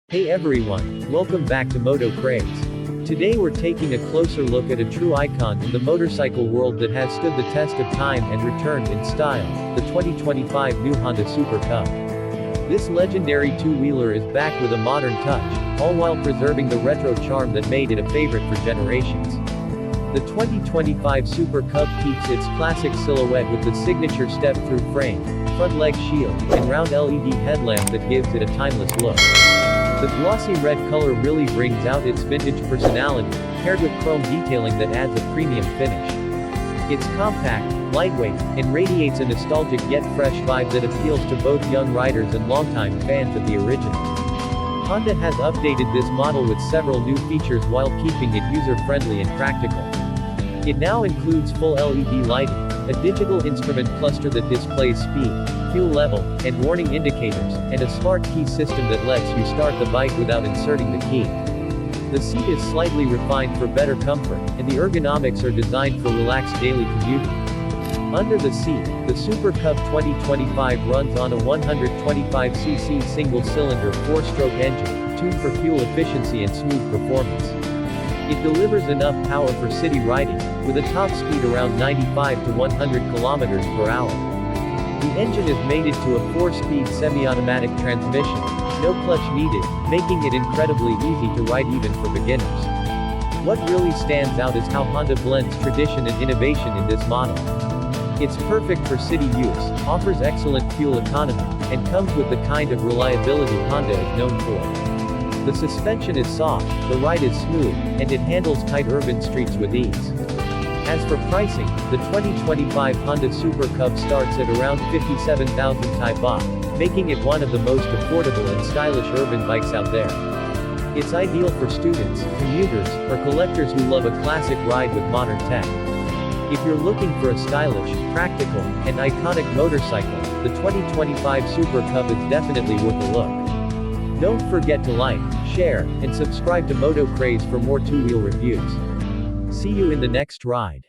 Hey everyone, welcome back to Moto Craze. Today we're taking a closer look at a true icon in the motorcycle world that has stood the test of time and returned in style, the 2025 new Honda Super Cub. This legendary two-wheeler is back with a modern touch, all while preserving the retro charm that made it a favorite for generations. The 2025 Super Cub keeps its classic silhouette with the signature step-through frame, front leg shield, and round LED headlamp that gives it a timeless look. The glossy red color really brings out its vintage personality, paired with chrome detailing that adds a premium finish. It's compact, lightweight, and radiates a nostalgic yet fresh vibe that appeals to both young riders and longtime fans of the original. Honda has updated this model with several new features while keeping it user-friendly and practical. It now includes full LED lighting, a digital instrument cluster that displays speed, fuel level, and warning indicators, and a smart key system that lets you start the bike without inserting the key. The seat is slightly refined for better comfort, and the ergonomics are designed for relaxed daily commuting. Under the seat, the Super Cub 2025 runs on a 125cc single-cylinder 4-stroke engine, tuned for fuel efficiency and smooth performance. It delivers enough power for city riding, with a top speed around 95 to 100 km per hour. The engine is mated to a 4-speed semi-automatic transmission, no clutch needed, making it incredibly easy to ride even for beginners. What really stands out is how Honda blends tradition and innovation in this model. It's perfect for city use, offers excellent fuel economy, and comes with the kind of reliability Honda is known for. The suspension is soft, the ride is smooth, and it handles tight urban streets with ease. As for pricing, the 2025 Honda Super Cub starts at around 57,000 baht, making it one of the most affordable and stylish urban bikes out there. It's ideal for students, commuters, or collectors who love a classic ride with modern tech. If you're looking for a stylish, practical, and iconic motorcycle, the 2025 Super Cub is definitely worth a look. Don't forget to like, share, and subscribe to Moto Craze for more two-wheel reviews. See you in the next ride.